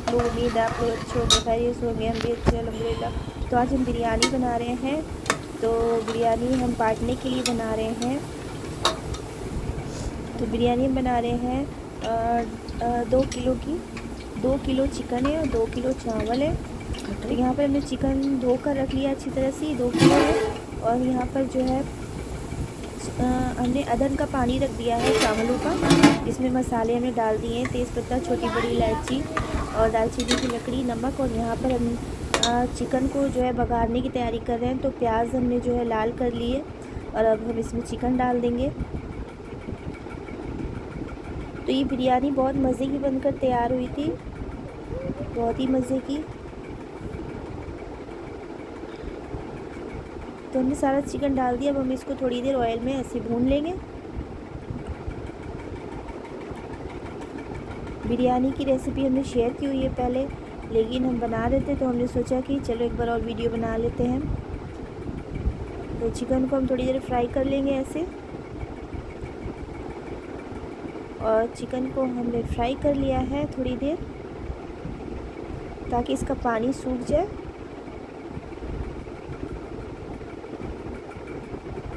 आप लोग, उम्मीद है आप लोग अच्छे होंगे, खैरियत से होंगे। हम भी अच्छे अल्हम्दुलिल्लाह। तो आज हम बिरयानी बना रहे हैं। तो बिरयानी हम बांटने के लिए बना रहे हैं। तो बिरयानी हम बना रहे हैं 2 किलो की। 2 किलो चिकन है और 2 किलो चावल है। तो यहाँ पर हमने चिकन धोकर रख लिया अच्छी तरह से, 2 किलो है। और यहाँ पर जो है हमने अदरक का पानी रख दिया है चावलों का। इसमें मसाले हमने डाल दिए हैं, तेज़पत्ता, छोटी बड़ी इलायची और दालचीनी की लकड़ी, नमक। और यहाँ पर हम चिकन को जो है बघारने की तैयारी कर रहे हैं। तो प्याज हमने जो है लाल कर लिए और अब हम इसमें चिकन डाल देंगे। तो ये बिरयानी बहुत मज़े की बनकर तैयार हुई थी, बहुत ही मज़े की। तो हमने सारा चिकन डाल दिया। अब हम इसको थोड़ी देर ऑयल में ऐसे भून लेंगे। बिरयानी की रेसिपी हमने शेयर की हुई है पहले, लेकिन हम बना रहे थे तो हमने सोचा कि चलो एक बार और वीडियो बना लेते हैं। तो चिकन को हम थोड़ी देर फ्राई कर लेंगे ऐसे। और चिकन को हमने फ्राई कर लिया है थोड़ी देर, ताकि इसका पानी सूख जाए।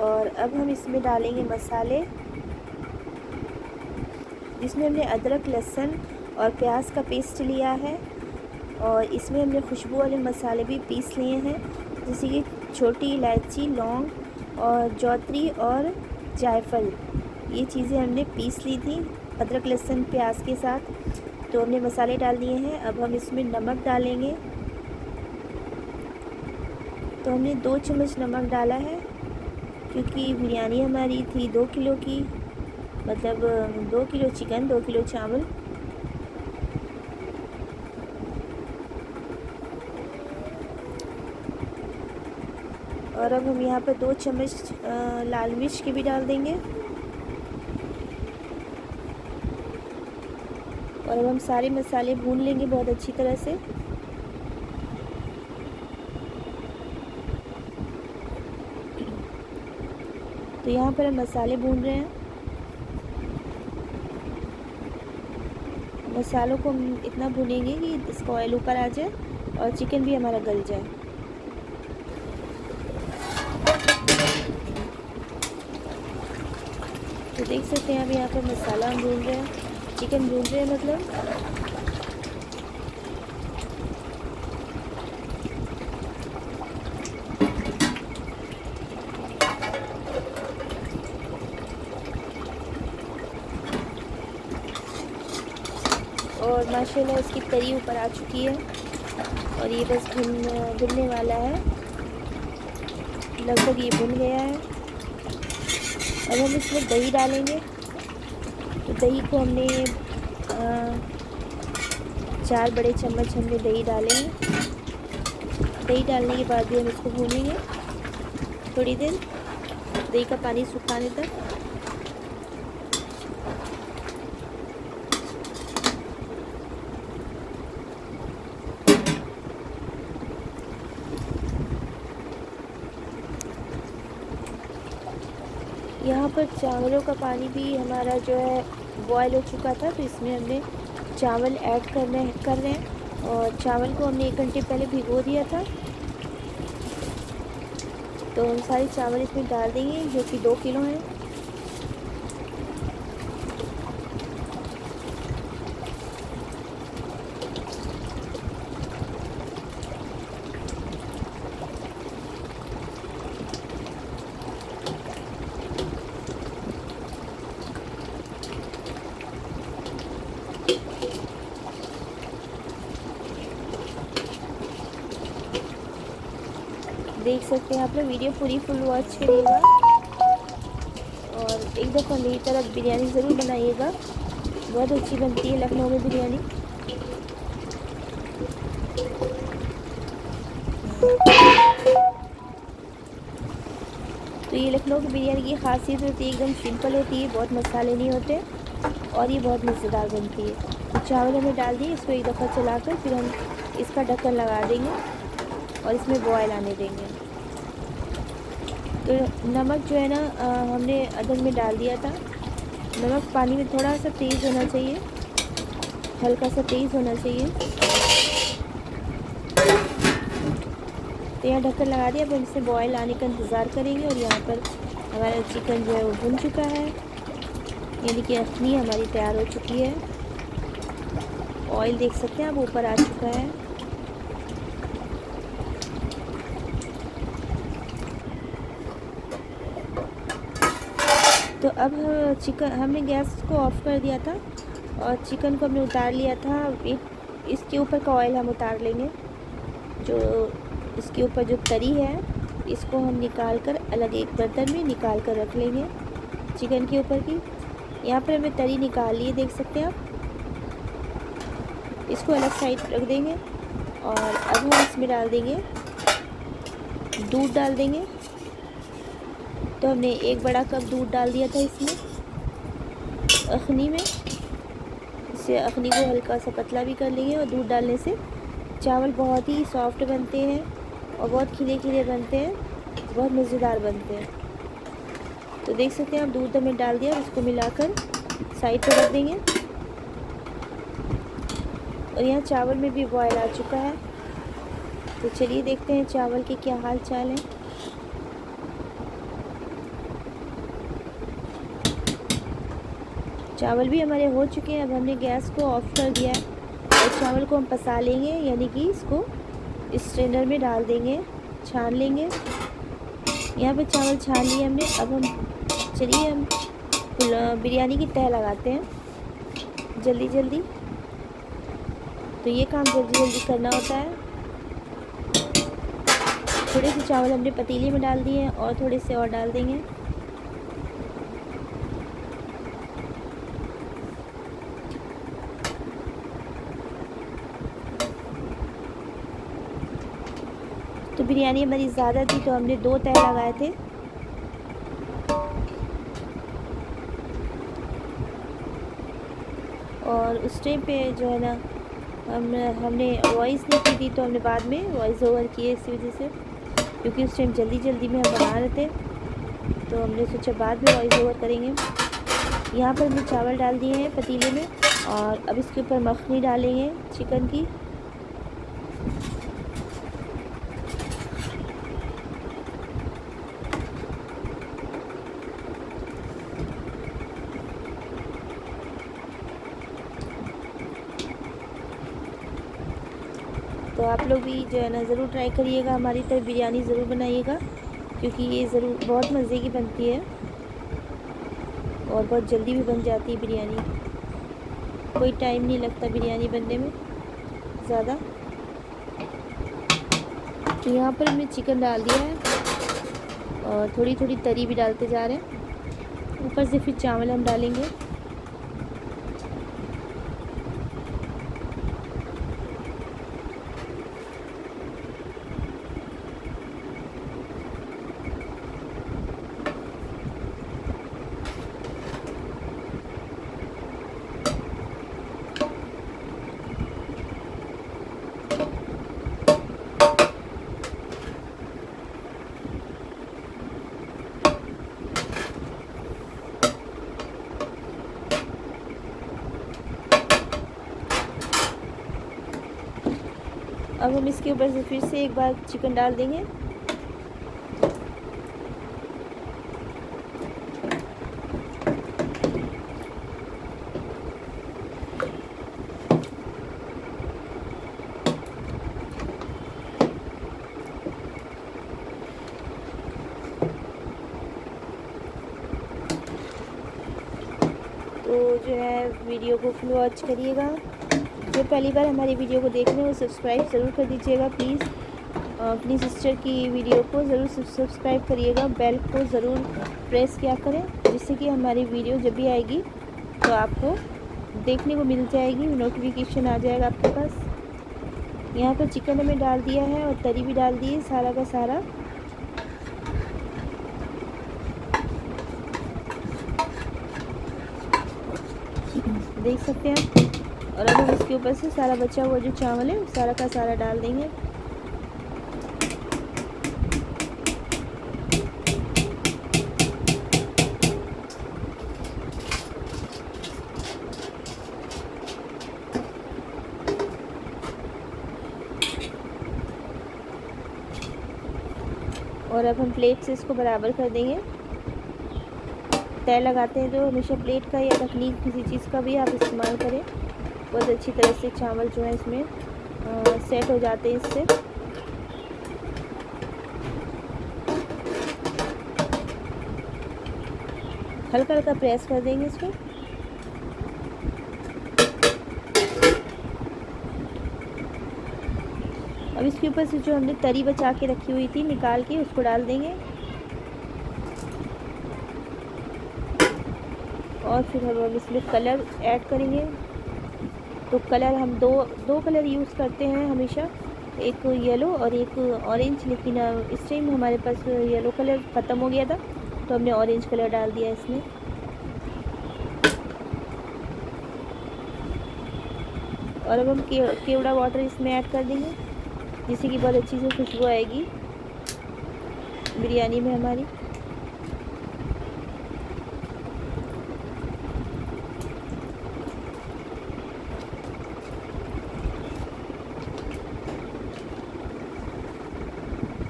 और अब हम इसमें डालेंगे मसाले, जिसमें हमने अदरक, लहसुन और प्याज का पेस्ट लिया है। और इसमें हमने खुशबू वाले मसाले भी पीस लिए हैं, जैसे कि छोटी इलायची, लौंग और जौतरी और जायफल। ये चीज़ें हमने पीस ली थी अदरक, लहसुन, प्याज के साथ। तो हमने मसाले डाल दिए हैं। अब हम इसमें नमक डालेंगे। तो हमने 2 चम्मच नमक डाला है, क्योंकि बिरयानी हमारी थी 2 किलो की, मतलब 2 किलो चिकन, 2 किलो चावल। और अब हम यहाँ पर 2 चम्मच लाल मिर्च के भी डाल देंगे। और अब हम सारे मसाले भून लेंगे बहुत अच्छी तरह से। तो यहाँ पर हम मसाले भून रहे हैं। मसालों को हम इतना भूनेंगे कि इसका ऑयल ऊपर आ जाए और चिकन भी हमारा गल जाए। तो देख सकते हैं अभी यहाँ पर मसाला हम भून रहे हैं, चिकन भून रहे हैं मतलब। और माशाल्लाह इसकी तरी ऊपर आ चुकी है और ये बस भुनने वाला है, लगभग ये भुन गया है। अब हम इसमें दही डालेंगे। तो दही को हमने 4 बड़े चम्मच हमने दही डालेंगे। दही डालने के बाद भी हम इसको भूनेंगे थोड़ी देर, दही का पानी सुखाने तक। यहाँ पर चावलों का पानी भी हमारा जो है बॉयल हो चुका था। तो इसमें हमने चावल ऐड कर रहे हैं। और चावल को हमने 1 घंटे पहले भिगो दिया था। तो हम सारे चावल इसमें डाल देंगे, जो कि 2 किलो हैं। देख सकते हैं आप लोग, वीडियो पूरी फुल वॉच करिएगा और एक दफ़ा मेरी तरफ बिरयानी ज़रूर बनाइएगा, बहुत अच्छी बनती है लखनऊ में बिरयानी। तो ये लखनऊ की बिरयानी की खासियत होती है, एकदम सिंपल होती है, बहुत मसाले नहीं होते और ये बहुत मज़ेदार बनती है। तो चावल हमें डाल दिए, इसको एक दफ़ा चलाकर फिर हम इसका ढक्कन लगा देंगे और इसमें बॉयल आने देंगे। तो नमक जो है ना हमने अदरक में डाल दिया था। नमक पानी में थोड़ा सा तेज़ होना चाहिए। हल्का सा तेज़ होना चाहिए। तो यहाँ ढक्कन लगा दिया। अब हम इसे बॉयल आने का इंतज़ार करेंगे। और यहाँ पर हमारा चिकन जो है वो भुन चुका है, यानी कि अखनी हमारी तैयार हो चुकी है। ऑयल देख सकते हैं अब ऊपर आ चुका है। तो अब चिकन हमने गैस को ऑफ कर दिया था और चिकन को हमने उतार लिया था। इसके ऊपर का ऑयल हम उतार लेंगे। जो इसके ऊपर जो तरी है इसको हम निकाल कर अलग एक बर्तन में निकाल कर रख लेंगे। चिकन के ऊपर की यहाँ पर हमने तरी निकाल ली है, देख सकते हैं आप। इसको अलग साइड रख देंगे। और अब हम इसमें डाल देंगे दूध डाल देंगे। तो हमने 1 बड़ा कप दूध डाल दिया था इसमें अखनी में। इससे अखनी को हल्का सा पतला भी कर लेंगे। और दूध डालने से चावल बहुत ही सॉफ्ट बनते हैं और बहुत खिले खिले बनते हैं, बहुत मज़ेदार बनते हैं। तो देख सकते हैं आप दूध हमें डाल दिया। इसको मिलाकर साइड पर रख देंगे। और यहाँ चावल में भी बॉयल आ चुका है। तो चलिए देखते हैं चावल के क्या हाल चाल हैं। चावल भी हमारे हो चुके हैं। अब हमने गैस को ऑफ कर दिया है और चावल को हम पसा लेंगे, यानी कि इसको स्ट्रेनर में डाल देंगे, छान लेंगे। यहाँ पे चावल छान लिए हमने। अब हम चलिए हम बिरयानी की तह लगाते हैं जल्दी जल्दी। तो ये काम जल्दी जल्दी करना होता है। थोड़े से चावल हमने पतीले में डाल दिए हैं और थोड़े से और डाल देंगे। तो बिरयानी हमारी ज़्यादा थी तो हमने 2 तह लगाए थे। और उस टाइम पे जो है ना हमने वॉइस नहीं की थी, तो हमने बाद में वॉइस ओवर किए इसी वजह से, क्योंकि उस टाइम जल्दी जल्दी में हम बना रहे थे। तो हमने सोचा बाद में वॉइस ओवर करेंगे। यहाँ पर हमने चावल डाल दिए हैं पतीले में और अब इसके ऊपर मखनी डालेंगे चिकन की। तो आप लोग भी जो है ना ज़रूर ट्राई करिएगा, हमारी तरह बिरयानी ज़रूर बनाइएगा, क्योंकि ये ज़रूर बहुत मज़े की बनती है और बहुत जल्दी भी बन जाती है बिरयानी। कोई टाइम नहीं लगता बिरयानी बनने में ज़्यादा। तो यहाँ पर हमने चिकन डाल दिया है और थोड़ी थोड़ी तरी भी डालते जा रहे हैं। ऊपर से फिर चावल हम डालेंगे। अब हम इसके ऊपर से फिर से एक बार चिकन डाल देंगे। तो जो है वीडियो को फुल वॉच करिएगा। जो पहली बार हमारी वीडियो को देख रहे हैं वो सब्सक्राइब ज़रूर कर दीजिएगा प्लीज़। अपनी सिस्टर की वीडियो को ज़रूर सब्सक्राइब करिएगा। बेल को ज़रूर प्रेस किया करें, जिससे कि हमारी वीडियो जब भी आएगी तो आपको देखने को मिल जाएगी, नोटिफिकेशन आ जाएगा आपके पास। यहाँ पर चिकन हमें डाल दिया है और तरी भी डाल दी है सारा का सारा। देख सकते हैं। और अब हम इसके ऊपर से सारा बचा हुआ जो चावल है सारा का सारा डाल देंगे। और अब हम प्लेट से इसको बराबर कर देंगे। तय लगाते हैं तो हमेशा प्लेट का या ढकनी किसी चीज़ का भी आप इस्तेमाल करें। बहुत अच्छी तरह से चावल जो है इसमें सेट हो जाते हैं इससे। हल्का हल्का प्रेस कर देंगे इसको। अब इसके ऊपर से जो हमने तरी बचा के रखी हुई थी निकाल के उसको डाल देंगे। और फिर हम इसमें कलर ऐड करेंगे। तो कलर हम दो कलर यूज़ करते हैं हमेशा, एक येलो और एक ऑरेंज। लेकिन इस टाइम हमारे पास येलो कलर ख़त्म हो गया था तो हमने ऑरेंज कलर डाल दिया इसमें। और अब हम केवड़ा वाटर इसमें ऐड कर देंगे, जिससे कि बहुत अच्छी से खुशबू आएगी बिरयानी में हमारी।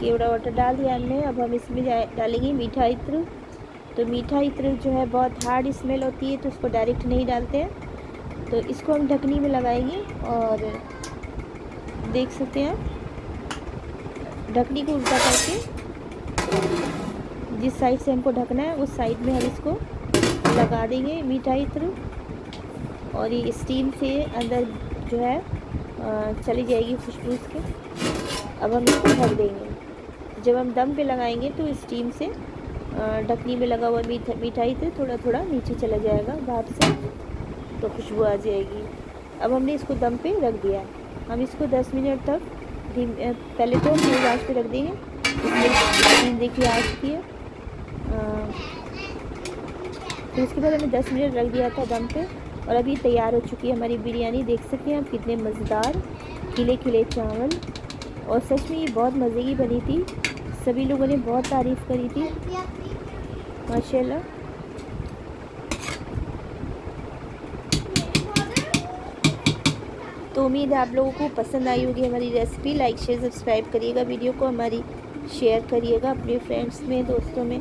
केवड़ा वाटर डाल दिया हमने। अब हम इसमें डालेंगे मीठा इत्र। तो मीठा इत्र जो है बहुत हार्ड स्मेल होती है तो उसको डायरेक्ट नहीं डालते हैं। तो इसको हम ढकनी में लगाएंगे और देख सकते हैं ढकनी को उल्टा करके जिस साइड से हमको ढकना है उस साइड में हम इसको लगा देंगे मीठा इत्र। और ये स्टीम से अंदर जो है चली जाएगी खुशबू इसके। अब हम इसको ढक देंगे। जब हम दम पे लगाएंगे तो स्टीम से ढकनी में लगा हुआ मीठा इत्र थोड़ा थोड़ा नीचे चला जाएगा बाहर से, तो खुशबू आ जाएगी। अब हमने इसको दम पे रख दिया। हम इसको 10 मिनट तक पहले तो तेज़ आंच पे रख देंगे। इसमें देखिए आ चुकी है। फिर उसके बाद हमने 10 मिनट रख दिया था दम पे और अभी तैयार हो चुकी है हमारी बिरयानी। देख सकते हैं आप कितने मज़ेदार खिले खिले चावल। और सच में ये बहुत मज़े की बनी थी, सभी लोगों ने बहुत तारीफ़ करी थी माशाल्लाह। तो उम्मीद है आप लोगों को पसंद आई होगी हमारी रेसिपी। लाइक शेयर सब्सक्राइब करिएगा, वीडियो को हमारी शेयर करिएगा अपने फ्रेंड्स में दोस्तों में।